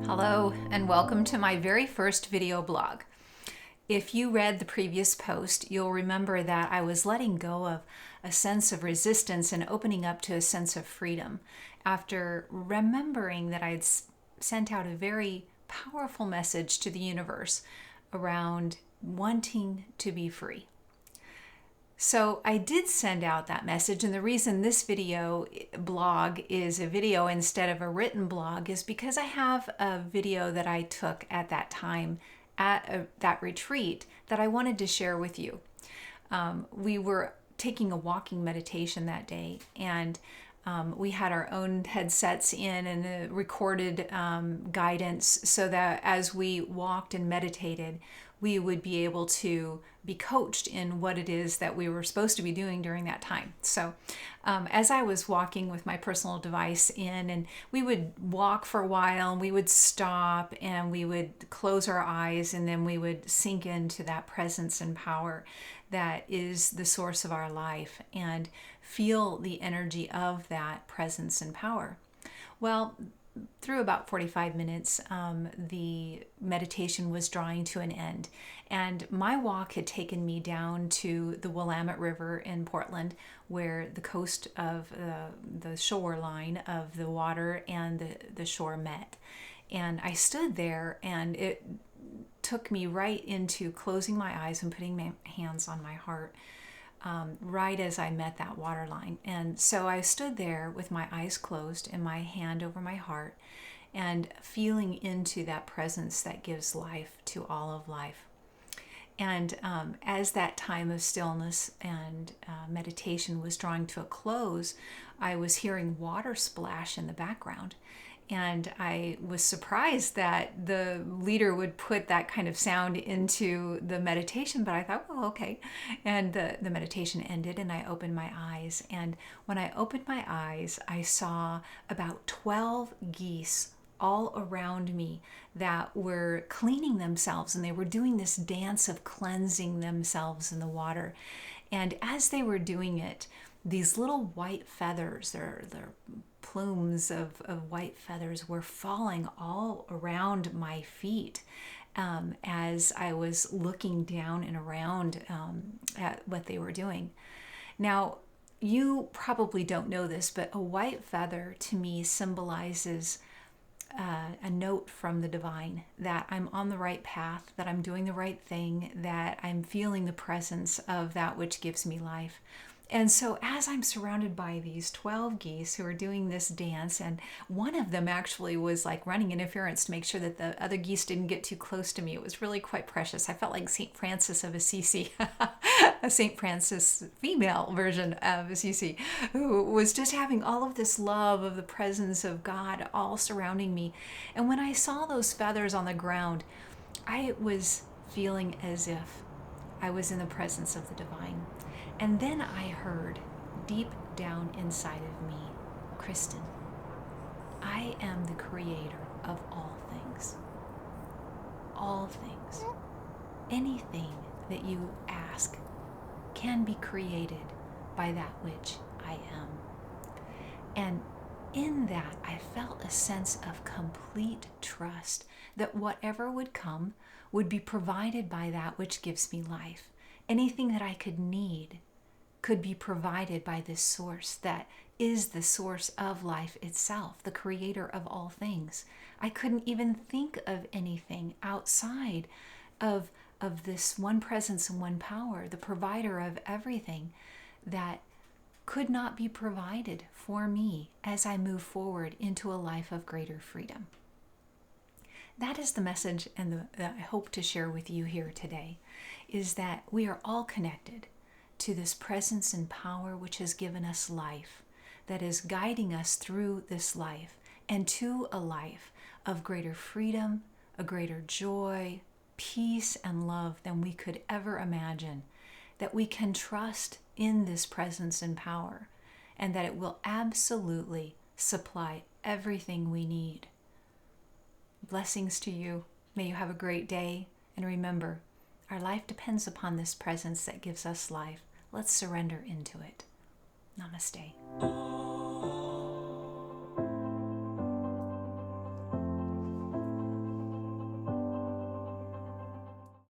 Hello and welcome to my very first video blog. If you read the previous post, you'll remember that I was letting go of a sense of resistance and opening up to a sense of freedom after remembering that I'd sent out a very powerful message to the universe around wanting to be free. So I did send out that message, and the reason this video blog is a video instead of a written blog is because I have a video that I took at that time at that retreat that I wanted to share with you. We were taking a walking meditation that day, and we had our own headsets in and the recorded guidance so that as we walked and meditated, we would be able to be coached in what it is that we were supposed to be doing during that time. So as I was walking with my personal device in, and we would walk for a while and we would stop and we would close our eyes, and then we would sink into that presence and power that is the source of our life and feel the energy of that presence and power. Well, through about 45 minutes, the meditation was drawing to an end, and my walk had taken me down to the Willamette River in Portland, where the coast of the shoreline of the water and the shore met. And I stood there, and it took me right into closing my eyes and putting my hands on my heart, right as I met that water line. And so I stood there with my eyes closed and my hand over my heart and feeling into that presence that gives life to all of life. And as that time of stillness and meditation was drawing to a close, I was hearing water splash in the background. And I was surprised that the leader would put that kind of sound into the meditation, but I thought, well, okay. And the meditation ended, and I opened my eyes. And when I opened my eyes, I saw about 12 geese all around me that were cleaning themselves, and they were doing this dance of cleansing themselves in the water. And as they were doing it, these little white feathers, they're plumes of white feathers, were falling all around my feet as I was looking down and around at what they were doing. Now, you probably don't know this, but a white feather to me symbolizes a note from the divine that I'm on the right path, that I'm doing the right thing, that I'm feeling the presence of that which gives me life. And so as I'm surrounded by these 12 geese who are doing this dance, and one of them actually was like running interference to make sure that the other geese didn't get too close to me. It was really quite precious. I felt like St. Francis of Assisi, a St. Francis female version of Assisi, who was just having all of this love of the presence of God all surrounding me. And when I saw those feathers on the ground, I was feeling as if I was in the presence of the divine. And then I heard deep down inside of me, Kristen, I am the creator of all things. All things. Anything that you ask can be created by that which I am. And in that, I felt a sense of complete trust that whatever would come would be provided by that which gives me life. Anything that I could need could be provided by this source that is the source of life itself, the creator of all things. I couldn't even think of anything outside of this one presence and one power, the provider of everything, that could not be provided for me as I move forward into a life of greater freedom. That is the message that I hope to share with you here today, is that we are all connected to this presence and power which has given us life, that is guiding us through this life and to a life of greater freedom, a greater joy, peace, and love than we could ever imagine, that we can trust in this presence and power, and that it will absolutely supply everything we need. Blessings to you. May you have a great day. And remember, our life depends upon this presence that gives us life. Let's surrender into it. Namaste.